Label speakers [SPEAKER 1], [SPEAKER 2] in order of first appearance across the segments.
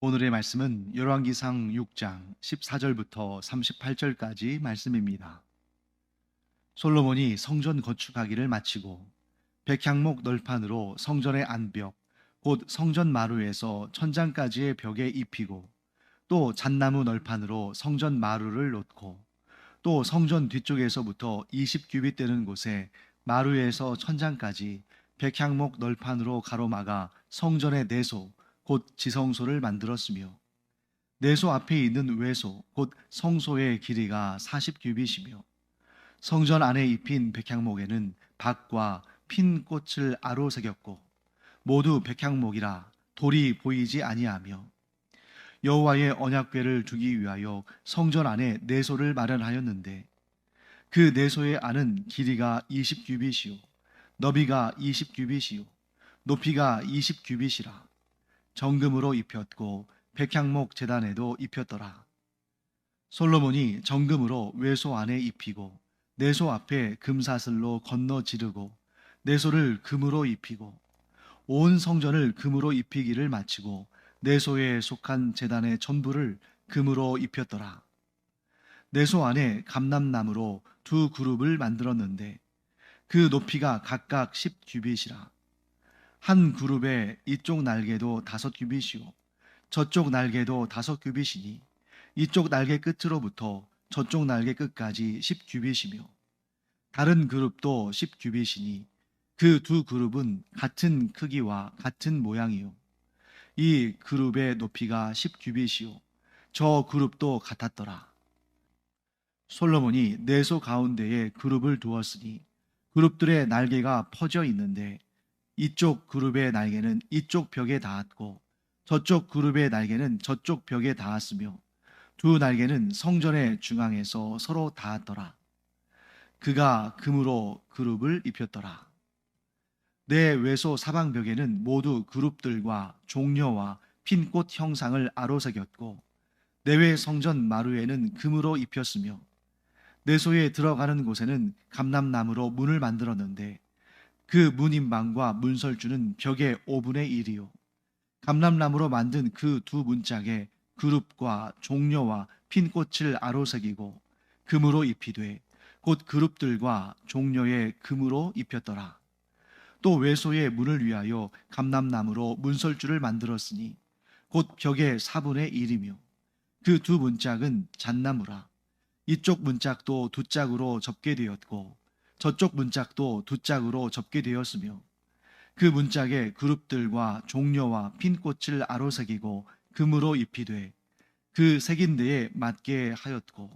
[SPEAKER 1] 오늘의 말씀은 열왕기상 6장 14절부터 38절까지 말씀입니다. 솔로몬이 성전 건축하기를 마치고 백향목 널판으로 성전의 안벽 곧 성전 마루에서 천장까지의 벽에 입히고 또 잣나무 널판으로 성전 마루를 놓고 또 성전 뒤쪽에서부터 20규빗 되는 곳에 마루에서 천장까지 백향목 널판으로 가로막아 성전의 내소 곧 지성소를 만들었으며 내소 앞에 있는 외소 곧 성소의 길이가 40규빗이며 성전 안에 입힌 백향목에는 박과 핀 꽃을 아로새겼고 모두 백향목이라 돌이 보이지 아니하며 여호와의 언약궤를 두기 위하여 성전 안에 내소를 마련하였는데 그 내소의 안은 길이가 20규빗이요 너비가 20규빗이요 높이가 20규빗이라 정금으로 입혔고 백향목 제단에도 입혔더라. 솔로몬이 정금으로 외소 안에 입히고 내소 앞에 금사슬로 건너 지르고 내소를 금으로 입히고 온 성전을 금으로 입히기를 마치고 내소에 속한 제단의 전부를 금으로 입혔더라. 내소 안에 감람나무로 두 그룹을 만들었는데 그 높이가 각각 10규빗이라. 한 그룹의 이쪽 날개도 5규빗이요 저쪽 날개도 5규빗이니 이쪽 날개 끝으로부터 저쪽 날개 끝까지 10규빗이며 다른 그룹도 10규빗이니 그 두 그룹은 같은 크기와 같은 모양이요 이 그룹의 높이가 10규빗이요 저 그룹도 같았더라. 솔로몬이 내소 가운데에 그룹을 두었으니 그룹들의 날개가 퍼져 있는데 이쪽 그룹의 날개는 이쪽 벽에 닿았고 저쪽 그룹의 날개는 저쪽 벽에 닿았으며 두 날개는 성전의 중앙에서 서로 닿았더라. 그가 금으로 그룹을 입혔더라. 내 외소 사방벽에는 모두 그룹들과 종려와 핀꽃 형상을 아로새겼고 내외 성전 마루에는 금으로 입혔으며 내소에 들어가는 곳에는 감람나무로 문을 만들었는데 그 문인방과 문설주는 벽의 5분의 1이요 감람나무로 만든 그 두 문짝에 그룹과 종려와 핀꽃을 아로새기고 금으로 입히되 곧 그룹들과 종려에 금으로 입혔더라. 또 외소의 문을 위하여 감람나무로 문설주를 만들었으니 곧 벽의 4분의 1이며 그 두 문짝은 잣나무라. 이쪽 문짝도 두 짝으로 접게 되었고 저쪽 문짝도 두 짝으로 접게 되었으며 그 문짝에 그룹들과 종려와 핀꽃을 아로새기고 금으로 입히되 그 새긴 데에 맞게 하였고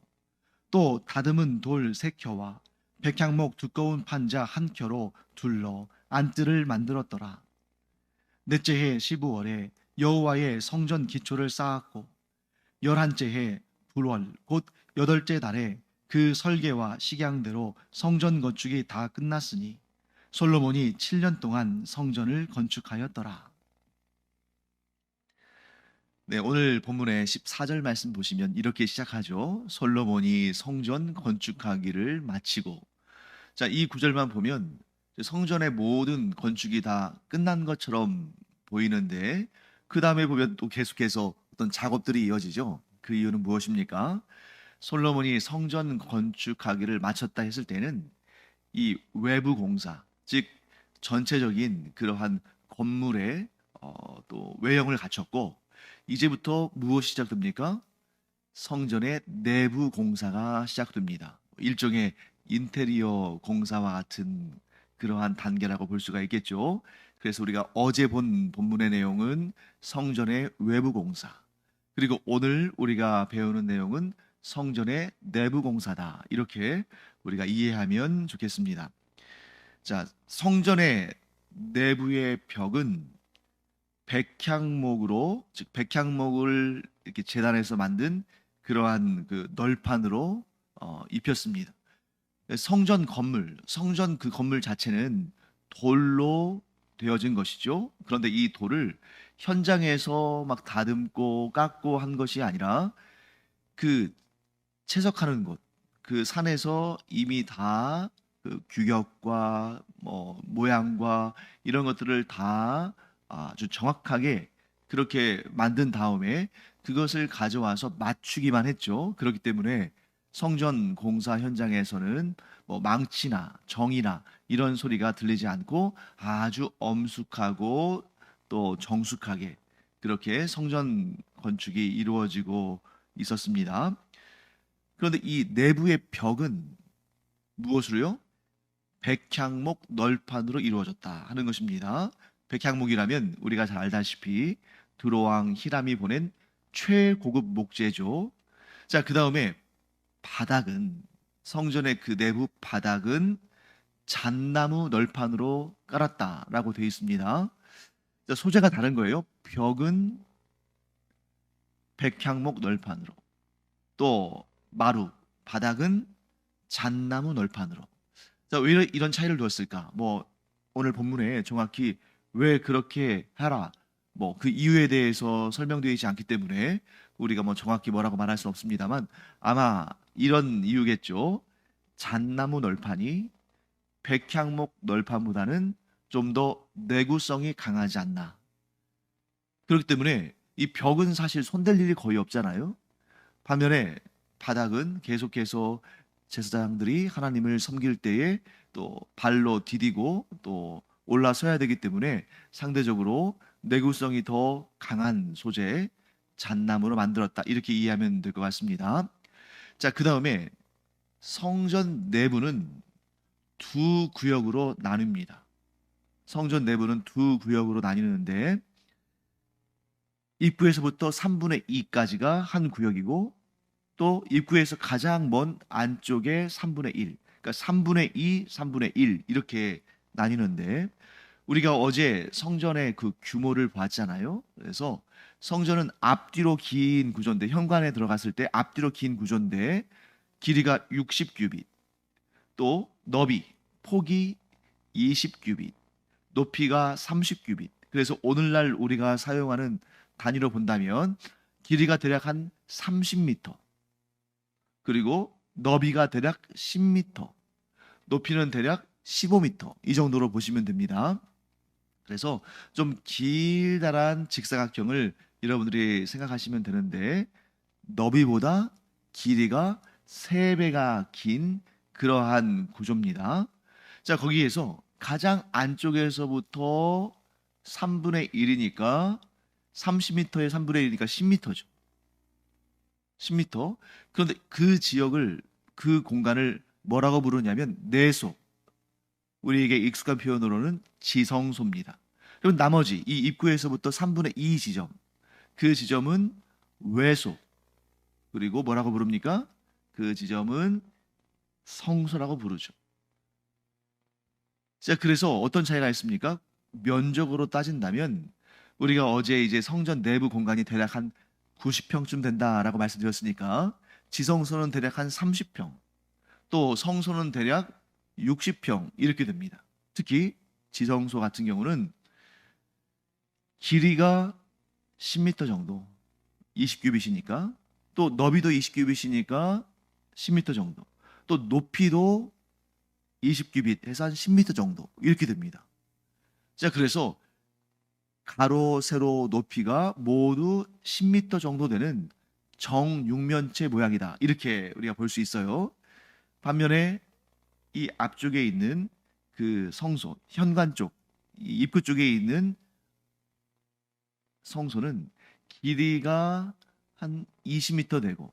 [SPEAKER 1] 또 다듬은 돌 3켜와 백향목 두꺼운 판자 1켜로 둘러 안뜰을 만들었더라. 넷째 해 15월에 여호와의 성전 기초를 쌓았고 11째 해 불월 곧 8째 달에 그 설계와 식양대로 성전 건축이 다 끝났으니 솔로몬이 7년 동안 성전을 건축하였더라. 네, 오늘 본문의 14절 말씀 보시면 이렇게 시작하죠. 솔로몬이 성전 건축하기를 마치고. 자, 이 구절만 보면 성전의 모든 건축이 다 끝난 것처럼 보이는데 그 다음에 보면 또 계속해서 어떤 작업들이 이어지죠. 그 이유는 무엇입니까? 솔로몬이 성전 건축하기를 마쳤다 했을 때는 이 외부 공사, 즉 전체적인 그러한 건물의 또 외형을 갖췄고 이제부터 무엇이 시작됩니까? 성전의 내부 공사가 시작됩니다. 일종의 인테리어 공사와 같은 그러한 단계라고 볼 수가 있겠죠. 그래서 우리가 어제 본 본문의 내용은 성전의 외부 공사, 그리고 오늘 우리가 배우는 내용은 성전의 내부 공사다. 이렇게 우리가 이해하면 좋겠습니다. 자, 성전의 내부의 벽은 백향목으로, 즉 백향목을 이렇게 재단해서 만든 그러한 그 널판으로 입혔습니다. 성전 그 건물 자체는 돌로 되어진 것이죠. 그런데 이 돌을 현장에서 막 다듬고 깎고 한 것이 아니라 그 채석하는 곳, 그 산에서 이미 다 그 규격과 뭐 모양과 이런 것들을 다 아주 정확하게 그렇게 만든 다음에 그것을 가져와서 맞추기만 했죠. 그렇기 때문에 성전 공사 현장에서는 뭐 망치나 정이나 이런 소리가 들리지 않고 아주 엄숙하고 또 정숙하게 그렇게 성전 건축이 이루어지고 있었습니다. 그런데 이 내부의 벽은 무엇으로요? 백향목 널판으로 이루어졌다 하는 것입니다. 백향목이라면 우리가 잘 알다시피 두로왕 히람이 보낸 최고급 목재죠. 자, 그 다음에 바닥은 성전의 그 내부 바닥은 잣나무 널판으로 깔았다라고 되어 있습니다. 자, 소재가 다른 거예요. 벽은 백향목 널판으로, 또 마루 바닥은 잣나무 널판으로. 자, 왜 이런 차이를 두었을까? 뭐 오늘 본문에 정확히 왜 그렇게 하라, 뭐 그 이유에 대해서 설명되어 있지 않기 때문에 우리가 뭐 정확히 뭐라고 말할 수는 없습니다만 아마 이런 이유겠죠. 잣나무 널판이 백향목 널판보다는 좀 더 내구성이 강하지 않나. 그렇기 때문에 이 벽은 사실 손댈 일이 거의 없잖아요. 반면에 바닥은 계속해서 제사장들이 하나님을 섬길 때에 또 발로 디디고 또 올라서야 되기 때문에 상대적으로 내구성이 더 강한 소재 잣나무로 만들었다. 이렇게 이해하면 될 것 같습니다. 자, 그 다음에 성전 내부는 두 구역으로 나뉩니다. 성전 내부는 두 구역으로 나뉘는데 입구에서부터 3분의 2까지가 한 구역이고 또 입구에서 가장 먼 안쪽에 3분의 1, 그러니까 3분의 2, 3분의 1 이렇게 나뉘는데 우리가 어제 성전의 그 규모를 봤잖아요. 그래서 성전은 앞뒤로 긴 구조인데 현관에 들어갔을 때 앞뒤로 긴 구조인데 길이가 60규빗, 또 너비, 폭이 20규빗, 높이가 30규빗. 그래서 오늘날 우리가 사용하는 단위로 본다면 길이가 대략 한 30m, 그리고 너비가 대략 10m, 높이는 대략 15m 이 정도로 보시면 됩니다. 그래서 좀 길다란 직사각형을 여러분들이 생각하시면 되는데 너비보다 길이가 3배가 긴 그러한 구조입니다. 자, 거기에서 가장 안쪽에서부터 3분의 1이니까 30m에 3분의 1이니까 10m죠. 10m. 그런데 그 지역을, 그 공간을 뭐라고 부르냐면 내소. 우리에게 익숙한 표현으로는 지성소입니다. 그럼 나머지 이 입구에서부터 3분의 2 지점, 그 지점은 외소. 그리고 뭐라고 부릅니까? 그 지점은 성소라고 부르죠. 자, 그래서 어떤 차이가 있습니까? 면적으로 따진다면 우리가 어제 이제 성전 내부 공간이 대략 한 90평쯤 된다라고 말씀드렸으니까 지성소는 대략 한 30평, 또 성소는 대략 60평 이렇게 됩니다. 특히 지성소 같은 경우는 길이가 10m 정도, 20규빗이니까, 또 너비도 20규빗이니까 10m 정도, 또 높이도 20규빗 해서 한 10m 정도 이렇게 됩니다. 자, 그래서 가로, 세로 높이가 모두 10m 정도 되는 정육면체 모양이다. 이렇게 우리가 볼 수 있어요. 반면에 이 앞쪽에 있는 그 성소, 현관 쪽, 이 입구 쪽에 있는 성소는 길이가 한 20m 되고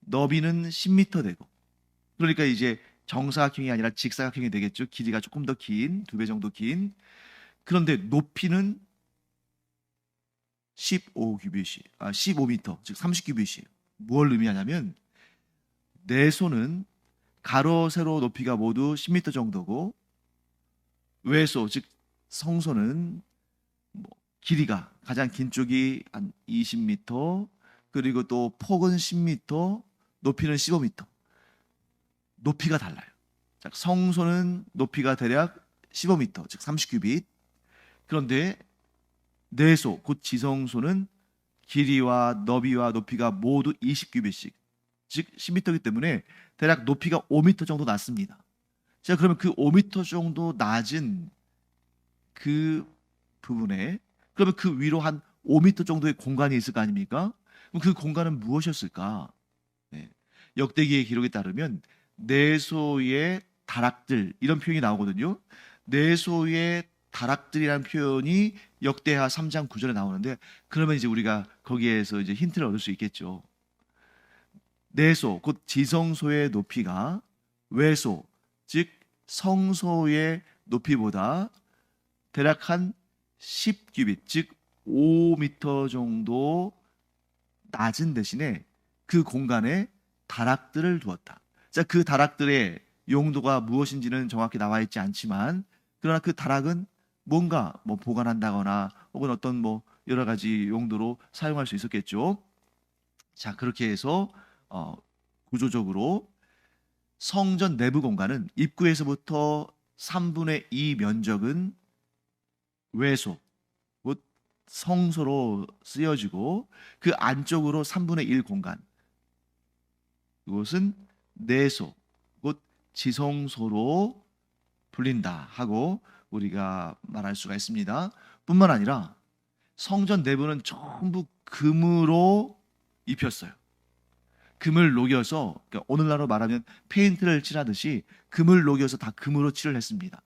[SPEAKER 1] 너비는 10m 되고, 그러니까 이제 정사각형이 아니라 직사각형이 되겠죠. 길이가 조금 더 긴, 2배 정도 긴. 그런데 높이는 15m, 즉 30규빗이에요. 뭘 의미하냐면 내소는 가로, 세로 높이가 모두 10m 정도고 외소, 즉 성소는 뭐 길이가 가장 긴 쪽이 한 20m, 그리고 또 폭은 10m, 높이는 15m. 높이가 달라요. 자, 성소는 높이가 대략 15m, 즉 30규빗. 그런데 내소, 곧 지성소는 길이와 너비와 높이가 모두 20규빗씩, 즉 10m이기 때문에 대략 높이가 5m 정도 낮습니다. 자, 그러면 그 5m 정도 낮은 그 부분에 그러면 그 위로 한 5m 정도의 공간이 있을 거 아닙니까? 그럼 그 공간은 무엇이었을까? 네. 역대기의 기록에 따르면 내소의 다락들 이런 표현이 나오거든요. 내소의 다락들이라는 표현이 역대하 3장 9절에 나오는데 그러면 이제 우리가 거기에서 이제 힌트를 얻을 수 있겠죠. 내소 곧 지성소의 높이가 외소 즉 성소의 높이보다 대략 한 10규빗 즉 5m 정도 낮은 대신에 그 공간에 다락들을 두었다. 자, 그 다락들의 용도가 무엇인지는 정확히 나와 있지 않지만 그러나 그 다락은 뭔가 뭐 보관한다거나 혹은 어떤 뭐 여러 가지 용도로 사용할 수 있었겠죠. 자, 그렇게 해서 구조적으로 성전 내부 공간은 입구에서부터 3분의 2 면적은 외소, 곧 성소로 쓰여지고 그 안쪽으로 3분의 1 공간, 이것은 내소, 곧 지성소로 불린다 하고 우리가 말할 수가 있습니다. 뿐만 아니라 성전 내부는 전부 금으로 입혔어요. 금을 녹여서 그러니까 오늘날로 말하면 페인트를 칠하듯이 금을 녹여서 다 금으로 칠을 했습니다.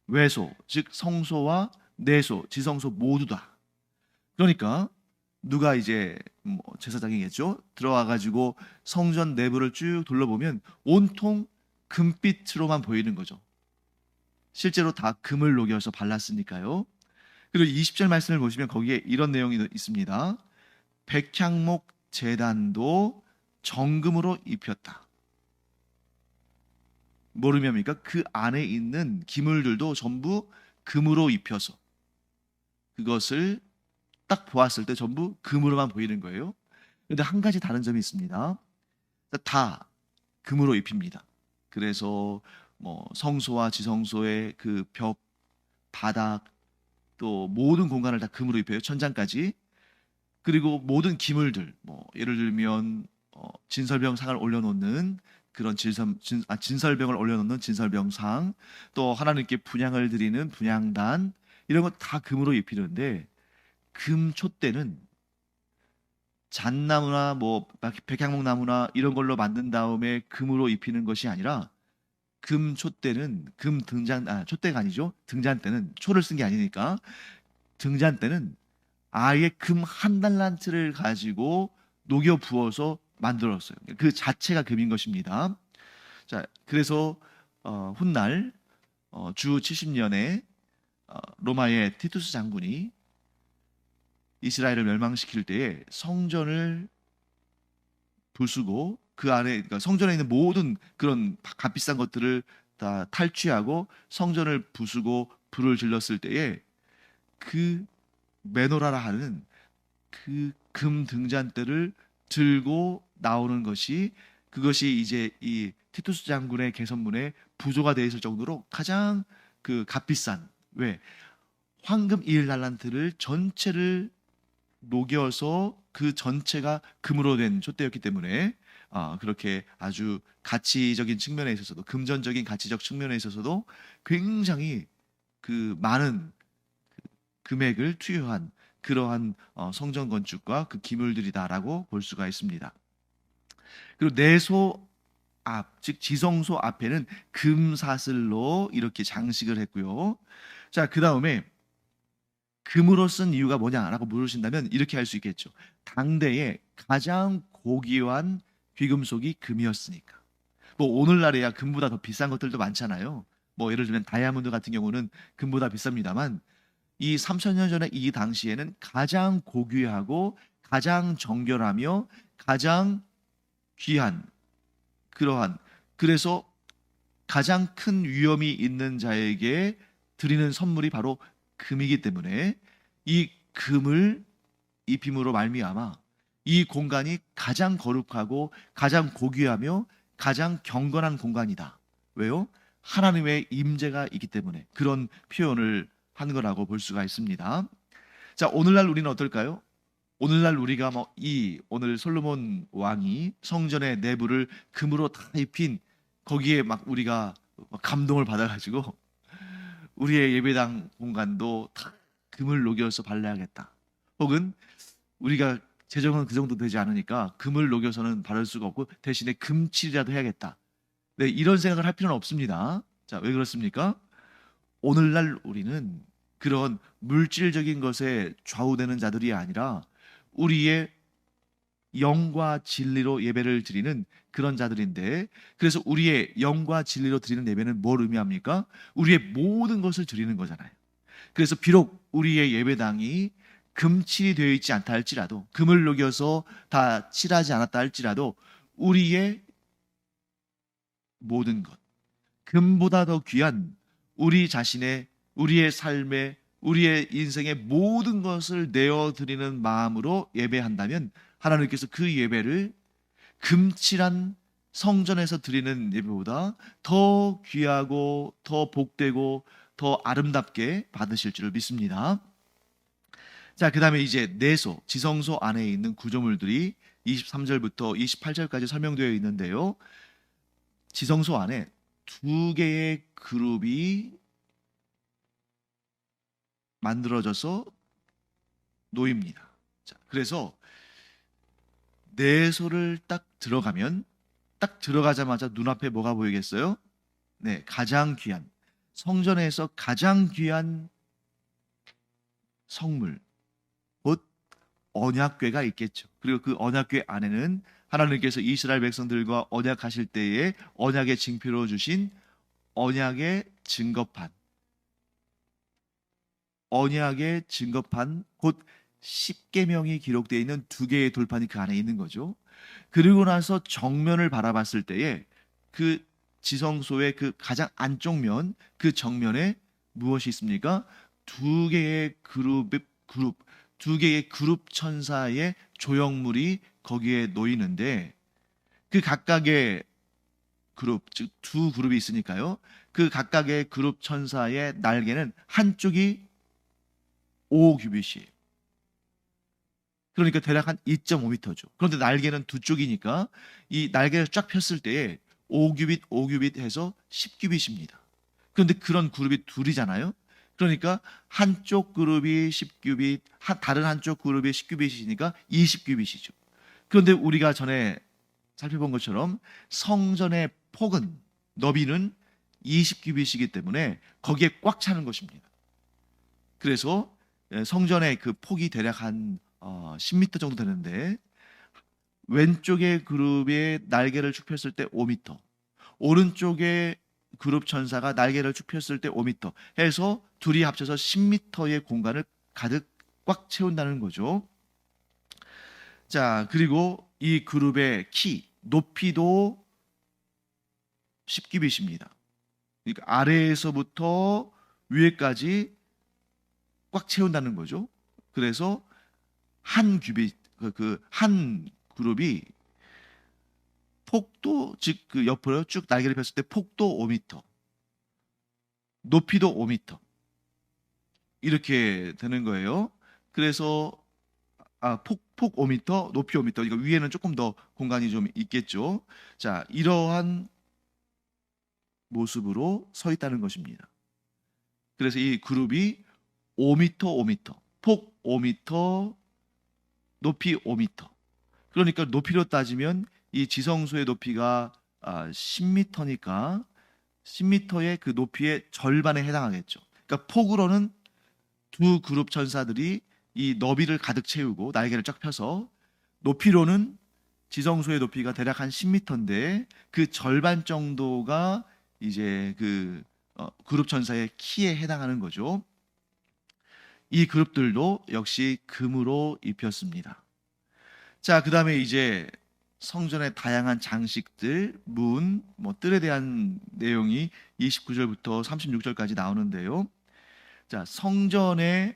[SPEAKER 1] 외소, 즉 성소와 내소, 지성소 모두 다. 그러니까 누가 이제 뭐 제사장이겠죠? 들어와 가지고 성전 내부를 쭉 둘러보면 온통 금빛으로만 보이는 거죠. 실제로 다 금을 녹여서 발랐으니까요. 그리고 20절 말씀을 보시면 거기에 이런 내용이 있습니다. 백향목 제단도 정금으로 입혔다. 모르면입니까? 그 안에 있는 기물들도 전부 금으로 입혀서 그것을 딱 보았을 때 전부 금으로만 보이는 거예요. 그런데 한 가지 다른 점이 있습니다. 다 금으로 입힙니다. 그래서 뭐 성소와 지성소의 그 벽, 바닥 또 모든 공간을 다 금으로 입혀요. 천장까지. 그리고 모든 기물들 뭐 예를 들면 진설병 상을 올려놓는 그런 진설병을 올려놓는 진설병상 또 하나님께 분향을 드리는 분향단 이런 거 다 금으로 입히는데 금 촛대는 잣나무나 뭐 백향목 나무나 이런 걸로 만든 다음에 금으로 입히는 것이 아니라 금 촛대는 촛대가 아니죠. 등잔대는 초를 쓴 게 아니니까 등잔대는 아예 금 한 달란트를 가지고 녹여 부어서 만들었어요. 그 자체가 금인 것입니다. 자, 그래서 훗날 주 70년에 로마의 티투스 장군이 이스라엘을 멸망시킬 때에 성전을 부수고 그 안에 그러니까 성전에 있는 모든 그런 값비싼 것들을 다 탈취하고 성전을 부수고 불을 질렀을 때에 그 메노라라 하는 그 금 등잔대를 들고 나오는 것이 그것이 이제 이 티투스 장군의 개선문에 부조가 되어 있을 정도로 가장 그 값비싼 왜 황금 1달란트를 전체를 녹여서 그 전체가 금으로 된 촛대였기 때문에 그렇게 아주 가치적인 측면에 있어서도 금전적인 가치적 측면에 있어서도 굉장히 그 많은 금액을 투여한 그러한 성전 건축과 그 기물들이다라고 볼 수가 있습니다. 그리고 내소 앞, 즉 지성소 앞에는 금사슬로 이렇게 장식을 했고요. 자, 그 다음에 금으로 쓴 이유가 뭐냐라고 물으신다면 이렇게 할 수 있겠죠. 당대에 가장 고귀한 귀금속이 금이었으니까. 뭐 오늘날에야 금보다 더 비싼 것들도 많잖아요. 뭐 예를 들면 다이아몬드 같은 경우는 금보다 비쌉니다만 이 3000년 전에 이 당시에는 가장 고귀하고 가장 정결하며 가장 귀한 그러한 그래서 가장 큰 위험이 있는 자에게 드리는 선물이 바로 금이기 때문에 이 금을 입힘으로 말미암아 이 공간이 가장 거룩하고 가장 고귀하며 가장 경건한 공간이다. 왜요? 하나님의 임재가 있기 때문에 그런 표현을 한 거라고 볼 수가 있습니다. 자, 오늘날 우리는 어떨까요? 오늘날 우리가 오늘 솔로몬 왕이 성전의 내부를 금으로 다 입힌 거기에 막 우리가 감동을 받아가지고 우리의 예배당 공간도 다 금을 녹여서 발라야겠다. 혹은 우리가 재정은 그 정도 되지 않으니까 금을 녹여서는 바를 수가 없고 대신에 금칠이라도 해야겠다. 네, 이런 생각을 할 필요는 없습니다. 자, 왜 그렇습니까? 오늘날 우리는 그런 물질적인 것에 좌우되는 자들이 아니라 우리의 영과 진리로 예배를 드리는 그런 자들인데, 그래서 우리의 영과 진리로 드리는 예배는 뭘 의미합니까? 우리의 모든 것을 드리는 거잖아요. 그래서 비록 우리의 예배당이 금칠이 되어 있지 않다 할지라도, 금을 녹여서 다 칠하지 않았다 할지라도 우리의 모든 것, 금보다 더 귀한 우리 자신의, 우리의 삶의, 우리의 인생의 모든 것을 내어드리는 마음으로 예배한다면 하나님께서 그 예배를 금칠한 성전에서 드리는 예배보다 더 귀하고 더 복되고 더 아름답게 받으실 줄 믿습니다. 자, 그 다음에 이제 내소, 지성소 안에 있는 구조물들이 23절부터 28절까지 설명되어 있는데요. 지성소 안에 두 개의 그룹이 만들어져서 놓입니다. 자, 그래서 내소를 딱 들어가면, 딱 들어가자마자 눈앞에 뭐가 보이겠어요? 네, 가장 귀한, 성전에서 가장 귀한 성물, 곧 언약궤가 있겠죠. 그리고 그 언약궤 안에는 하나님께서 이스라엘 백성들과 언약하실 때에 언약의 징표로 주신 언약의 증거판, 언약의 증거판, 곧 십계명이 기록되어 있는 두 개의 돌판이 그 안에 있는 거죠. 그리고 나서 정면을 바라봤을 때에 그 지성소의 그 가장 안쪽 면, 그 정면에 무엇이 있습니까? 두 개의 두 개의 그룹 천사의 조형물이 거기에 놓이는데, 그 각각의 그룹, 즉 두 그룹이 있으니까요. 그 각각의 그룹 천사의 날개는 한쪽이 5규빗이에요. 그러니까 대략 한 2.5m죠. 그런데 날개는 두 쪽이니까 이 날개를 쫙 폈을 때에 5규빗, 5규빗 해서 10규빗입니다. 그런데 그런 그룹이 둘이잖아요. 그러니까 한쪽 그룹이 10규빗, 다른 한쪽 그룹이 10규빗이니까 20규빗이죠. 그런데 우리가 전에 살펴본 것처럼 성전의 폭은, 너비는 20규빗이기 때문에 거기에 꽉 차는 것입니다. 그래서 성전의 그 폭이 대략 한 10m 정도 되는데, 왼쪽의 그룹의 날개를 쭉 폈을 때 5m, 오른쪽의 그룹 천사가 날개를 쭉 폈을 때 5m 해서 둘이 합쳐서 10m의 공간을 가득 꽉 채운다는 거죠. 자, 그리고 이 그룹의 키, 높이도 10규빗입니다. 그러니까 아래에서부터 위에까지 꽉 채운다는 거죠. 그래서 한 규빗, 한 그룹이 폭도, 즉 그 옆으로 쭉 날개를 폈을 때 폭도 5m, 높이도 5m 이렇게 되는 거예요. 그래서 폭 5m, 높이 5m. 그러니까 위에는 조금 더 공간이 좀 있겠죠. 자, 이러한 모습으로 서 있다는 것입니다. 그래서 이 그룹이 5m, 5m, 폭 5m, 높이 5m. 그러니까 높이로 따지면 이 지성소의 높이가 10m니까 10m의 그 높이의 절반에 해당하겠죠. 그러니까 폭으로는 두 그룹 천사들이 이 너비를 가득 채우고 날개를 쫙 펴서, 높이로는 지성소의 높이가 대략 한 10m인데 그 절반 정도가 이제 그 그룹 천사의 키에 해당하는 거죠. 이 그룹들도 역시 금으로 입혔습니다. 자, 그 다음에 이제 성전의 다양한 장식들, 문, 뜰에 대한 내용이 29절부터 36절까지 나오는데요. 자, 성전의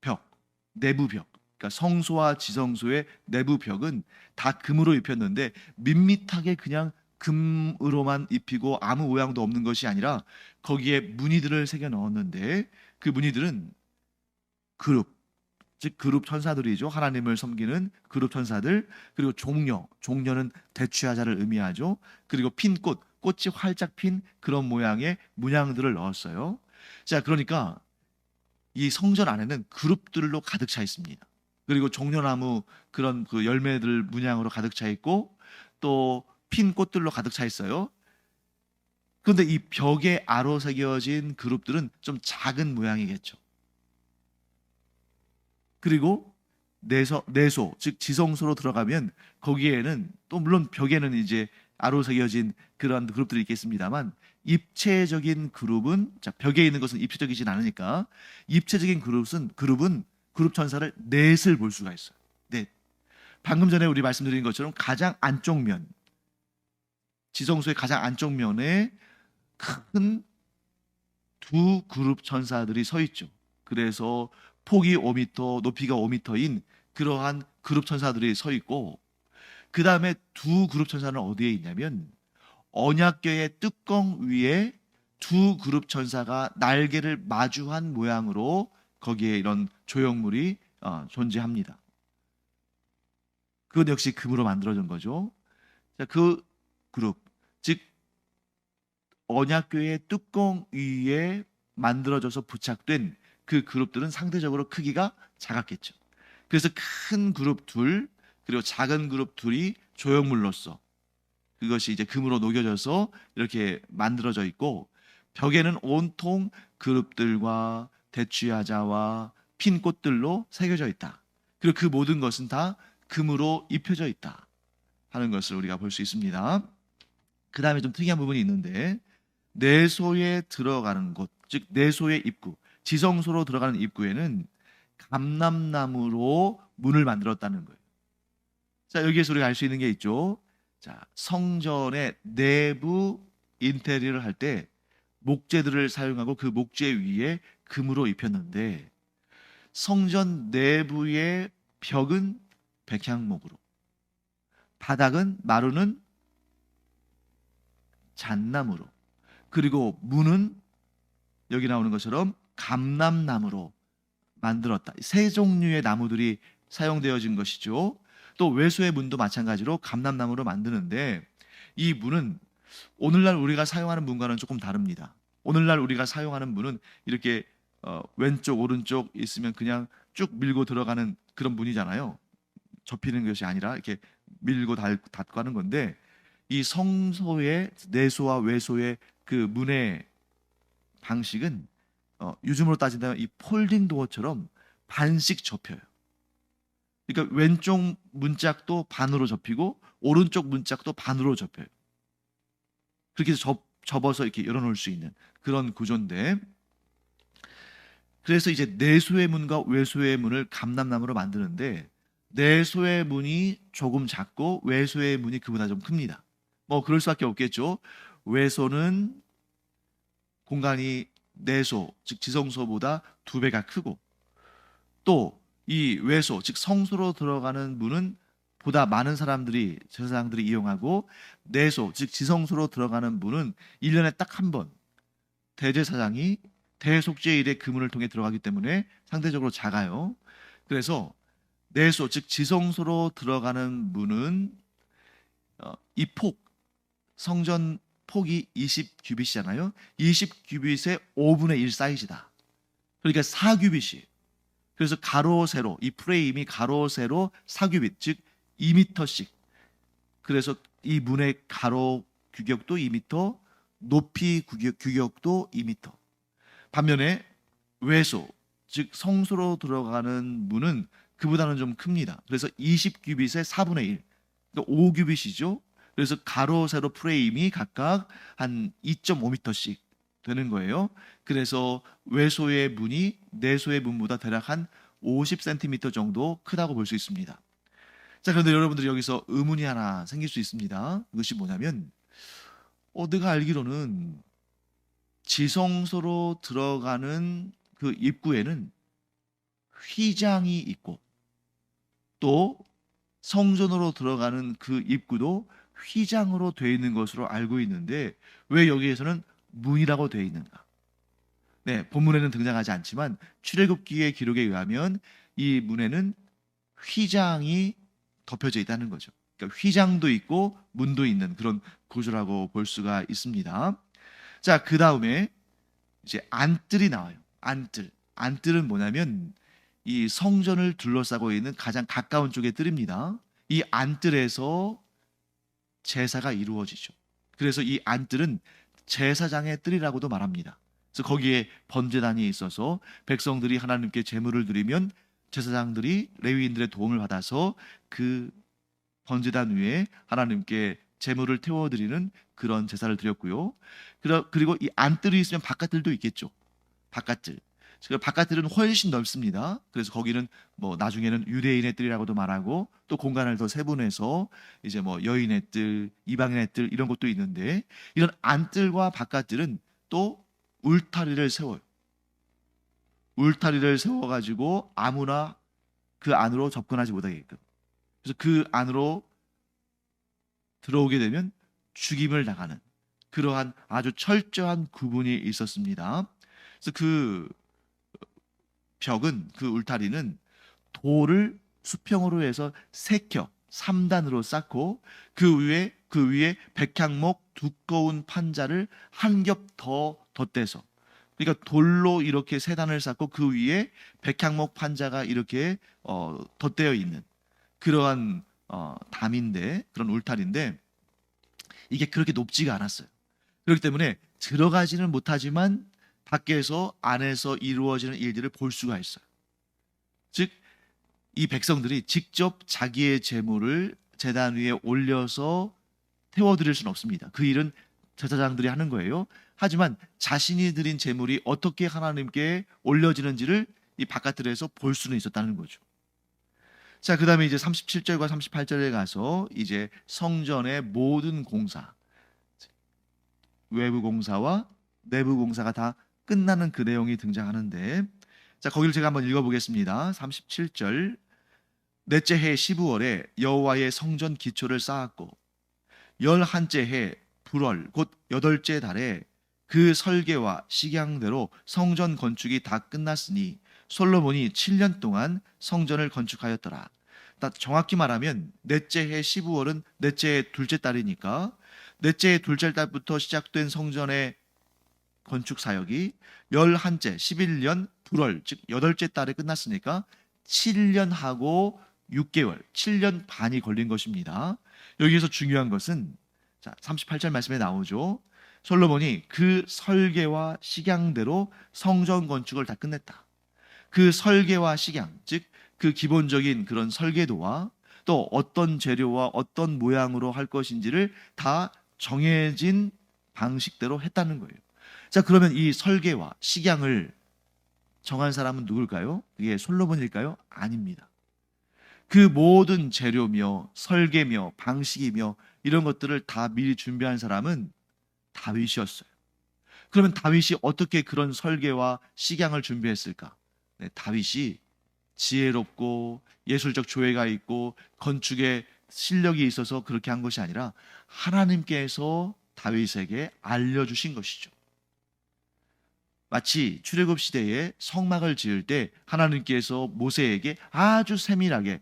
[SPEAKER 1] 벽, 내부 벽, 그러니까 성소와 지성소의 내부 벽은 다 금으로 입혔는데, 밋밋하게 그냥 금으로만 입히고 아무 모양도 없는 것이 아니라 거기에 무늬들을 새겨 넣었는데, 그 무늬들은 그룹, 즉 그룹 천사들이죠. 하나님을 섬기는 그룹 천사들, 그리고 종려는 대추야자를 의미하죠. 그리고 핀 꽃, 꽃이 활짝 핀 그런 모양의 문양들을 넣었어요. 자, 그러니까 이 성전 안에는 그룹들로 가득 차 있습니다. 그리고 종려나무 그런 그 열매들 문양으로 가득 차 있고 또 핀 꽃들로 가득 차 있어요. 그런데 이 벽에 아로새겨진 그룹들은 좀 작은 모양이겠죠. 그리고 내소, 즉 지성소로 들어가면 거기에는 또 물론 벽에는 이제 아로새겨진 그런 그룹들이 있겠습니다만 입체적인 그룹은 자 벽에 있는 것은 입체적이진 않으니까 입체적인 그룹은 그룹 천사를 넷을 볼 수가 있어요. 넷. 방금 전에 우리 말씀드린 것처럼 가장 안쪽 면 지성소의 가장 안쪽 면에 큰 두 그룹 천사들이 서 있죠. 그래서 폭이 5m, 높이가 5m인 그러한 그룹 천사들이 서 있고 그 다음에 두 그룹 천사는 어디에 있냐면 언약궤의 뚜껑 위에 두 그룹 천사가 날개를 마주한 모양으로 거기에 이런 조형물이 존재합니다. 그것 역시 금으로 만들어진 거죠. 자, 그 그룹, 즉 언약궤의 뚜껑 위에 만들어져서 부착된 그 그룹들은 상대적으로 크기가 작았겠죠. 그래서 큰 그룹 둘 그리고 작은 그룹 둘이 조형물로서 그것이 이제 금으로 녹여져서 이렇게 만들어져 있고 벽에는 온통 그룹들과 대추야자와 핀 꽃들로 새겨져 있다. 그리고 그 모든 것은 다 금으로 입혀져 있다 하는 것을 우리가 볼 수 있습니다. 그 다음에 좀 특이한 부분이 있는데 내소에 들어가는 곳, 즉 내소의 입구, 지성소로 들어가는 입구에는 감람나무로 문을 만들었다는 거예요. 자, 여기에서 우리가 알 수 있는 게 있죠. 자, 성전의 내부 인테리어를 할 때 목재들을 사용하고 그 목재 위에 금으로 입혔는데 성전 내부의 벽은 백향목으로, 바닥은 마루는 잣나무로, 그리고 문은 여기 나오는 것처럼 감람나무로 만들었다. 세 종류의 나무들이 사용되어진 것이죠. 또 외소의 문도 마찬가지로 감람나무로 만드는데 이 문은 오늘날 우리가 사용하는 문과는 조금 다릅니다. 오늘날 우리가 사용하는 문은 이렇게 왼쪽 오른쪽 있으면 그냥 쭉 밀고 들어가는 그런 문이잖아요. 접히는 것이 아니라 이렇게 밀고 닫고 하는 건데 이 성소의 내소와 외소의 그 문의 방식은 요즘으로 따진다면 이 폴딩 도어처럼 반씩 접혀요. 그러니까 왼쪽 문짝도 반으로 접히고 오른쪽 문짝도 반으로 접혀요. 그렇게 해서 접어서 이렇게 열어놓을 수 있는 그런 구조인데 그래서 이제 내소의 문과 외소의 문을 감람나무로 만드는데 내소의 문이 조금 작고 외소의 문이 그보다 좀 큽니다. 뭐 그럴 수밖에 없겠죠. 외소는 공간이 내소, 즉 지성소보다 2배가 크고 또 이 외소, 즉 성소로 들어가는 문은 보다 많은 사람들이 제사장들이 이용하고 내소, 즉 지성소로 들어가는 문은 1년에 딱 한 번 대제사장이 대속죄일에 그 문을 통해 들어가기 때문에 상대적으로 작아요. 그래서 내소, 즉 지성소로 들어가는 문은 이 성전 폭이 20규빗이잖아요. 20규빗의 5분의 1 사이즈다. 그러니까 4규빗이. 그래서 가로 세로 이 프레임이 가로 세로 4규빗, 즉 2m씩. 그래서 이 문의 가로 규격도 2m, 높이 규격도 2m. 반면에 외소, 즉 성소로 들어가는 문은 그보다는 좀 큽니다. 그래서 20규빗의 4분의 1, 그러니까 5규빗이죠. 그래서 가로 세로 프레임이 각각 한 2.5m씩 되는 거예요. 그래서 외소의 문이 내소의 문보다 대략 한 50cm 정도 크다고 볼 수 있습니다. 자, 그런데 여러분들이 여기서 의문이 하나 생길 수 있습니다. 그것이 뭐냐면 내가 알기로는 지성소로 들어가는 그 입구에는 휘장이 있고 또 성전으로 들어가는 그 입구도 휘장으로 되어 있는 것으로 알고 있는데 왜 여기에서는 문이라고 되어 있는가? 네, 본문에는 등장하지 않지만 출애굽기의 기록에 의하면 이 문에는 휘장이 덮여져 있다는 거죠. 그러니까 휘장도 있고 문도 있는 그런 구조라고 볼 수가 있습니다. 자, 그 다음에 이제 안뜰이 나와요. 안뜰. 안뜰은 뭐냐면 이 성전을 둘러싸고 있는 가장 가까운 쪽의 뜰입니다. 이 안뜰에서 제사가 이루어지죠. 그래서 이 안뜰은 제사장의 뜰이라고도 말합니다. 그래서 거기에 번제단이 있어서 백성들이 하나님께 제물을 드리면 제사장들이 레위인들의 도움을 받아서 그 번제단 위에 하나님께 제물을 태워드리는 그런 제사를 드렸고요. 그리고 이 안뜰이 있으면 바깥뜰도 있겠죠. 바깥뜰. 바깥뜰은 훨씬 넓습니다. 그래서 거기는 뭐 나중에는 유대인의 뜰이라고도 말하고 또 공간을 더 세분해서 이제 뭐 여인의 뜰, 이방인의 뜰 이런 것도 있는데 이런 안뜰과 바깥뜰은 또 울타리를 세워요. 울타리를 세워가지고 아무나 그 안으로 접근하지 못하게끔. 그래서 그 안으로 들어오게 되면 죽임을 당하는 그러한 아주 철저한 구분이 있었습니다. 그래서 그 벽은 그 울타리는 돌을 수평으로 해서 세켜 3단으로 쌓고 그 위에 백향목 두꺼운 판자를 한 겹 더 덧대서 그러니까 돌로 이렇게 3단을 쌓고 그 위에 백향목 판자가 이렇게 덧대어 있는 그러한 담인데 그런 울타리인데 이게 그렇게 높지가 않았어요. 그렇기 때문에 들어가지는 못하지만 밖에서 안에서 이루어지는 일들을 볼 수가 있어요. 즉 이 백성들이 직접 자기의 제물을 제단 위에 올려서 태워드릴 수는 없습니다. 그 일은 제사장들이 하는 거예요. 하지만 자신이 드린 제물이 어떻게 하나님께 올려지는지를 이 바깥들에서 볼 수는 있었다는 거죠. 자, 그 다음에 이제 37절과 38절에 가서 이제 성전의 모든 공사, 외부 공사와 내부 공사가 다 끝나는 그 내용이 등장하는데, 자, 거기를 제가 한번 읽어보겠습니다. 37절. 넷째 해 12월에 여호와의 성전 기초를 쌓았고, 11째 해 불월 곧 8째 달에 그 설계와 식양대로 성전 건축이 다 끝났으니 솔로몬이 7년 동안 성전을 건축하였더라. 정확히 말하면 넷째 해 12월은 넷째 해 둘째 달이니까 넷째 해 둘째 달부터 시작된 성전의 건축 사역이 11째 11년 불월 즉 8째 달에 끝났으니까 7년 하고 6개월 7년 반이 걸린 것입니다. 여기에서 중요한 것은 자, 38절 말씀에 나오죠. 솔로몬이 그 설계와 식양대로 성전 건축을 다 끝냈다. 그 설계와 식양, 즉 그 기본적인 그런 설계도와 또 어떤 재료와 어떤 모양으로 할 것인지를 다 정해진 방식대로 했다는 거예요. 자, 그러면 이 설계와 식양을 정한 사람은 누굴까요? 이게 솔로몬일까요? 아닙니다. 그 모든 재료며 설계며 방식이며 이런 것들을 다 미리 준비한 사람은 다윗이었어요. 그러면 다윗이 어떻게 그런 설계와 식양을 준비했을까? 네, 다윗이 지혜롭고 예술적 조예가 있고 건축에 실력이 있어서 그렇게 한 것이 아니라 하나님께서 다윗에게 알려주신 것이죠. 마치 출애굽 시대에 성막을 지을 때 하나님께서 모세에게 아주 세밀하게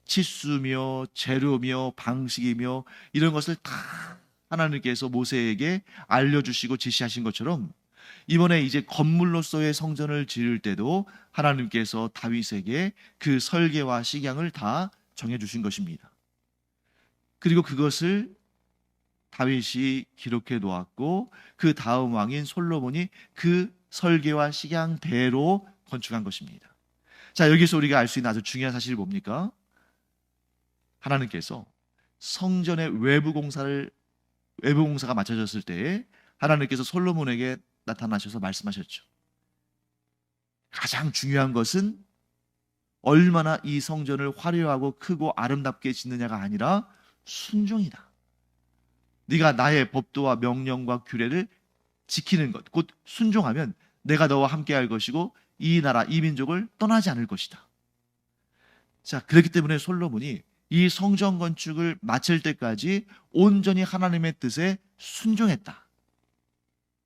[SPEAKER 1] 치수며 재료며 방식이며 이런 것을 다 하나님께서 모세에게 알려주시고 지시하신 것처럼 이번에 이제 건물로서의 성전을 지을 때도 하나님께서 다윗에게 그 설계와 식양을 다 정해주신 것입니다. 그리고 그것을 다윗이 기록해 놓았고 그 다음 왕인 솔로몬이 그 설계와 식양대로 건축한 것입니다. 자, 여기서 우리가 알 수 있는 아주 중요한 사실이 뭡니까? 하나님께서 성전의 외부 공사가 마쳐졌을 때에 하나님께서 솔로몬에게 나타나셔서 말씀하셨죠. 가장 중요한 것은 얼마나 이 성전을 화려하고 크고 아름답게 짓느냐가 아니라 순종이다. 네가 나의 법도와 명령과 규례를 지키는 것, 곧 순종하면 내가 너와 함께 할 것이고 이 나라, 이 민족을 떠나지 않을 것이다. 자, 그렇기 때문에 솔로몬이 이 성전 건축을 마칠 때까지 온전히 하나님의 뜻에 순종했다.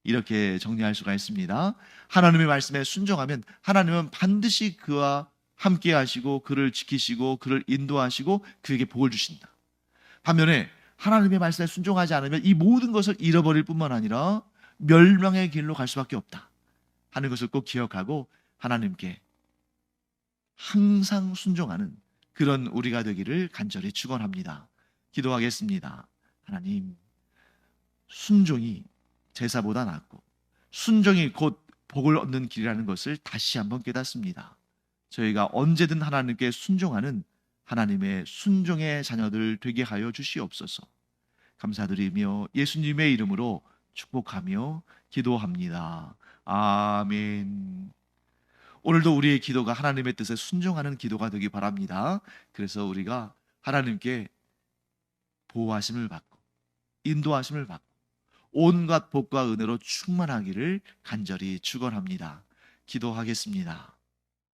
[SPEAKER 1] 이렇게 정리할 수가 있습니다. 하나님의 말씀에 순종하면 하나님은 반드시 그와 함께 하시고 그를 지키시고 그를 인도하시고 그에게 복을 주신다. 반면에 하나님의 말씀에 순종하지 않으면 이 모든 것을 잃어버릴 뿐만 아니라 멸망의 길로 갈 수밖에 없다 하는 것을 꼭 기억하고 하나님께 항상 순종하는 그런 우리가 되기를 간절히 축원합니다. 기도하겠습니다. 하나님, 순종이 제사보다 낫고 순종이 곧 복을 얻는 길이라는 것을 다시 한번 깨닫습니다. 저희가 언제든 하나님께 순종하는 하나님의 순종의 자녀들 되게 하여 주시옵소서. 감사드리며 예수님의 이름으로 축복하며 기도합니다. 아멘. 오늘도 우리의 기도가 하나님의 뜻에 순종하는 기도가 되기 바랍니다. 그래서 우리가 하나님께 보호하심을 받고 인도하심을 받고 온갖 복과 은혜로 충만하기를 간절히 축원합니다. 기도하겠습니다.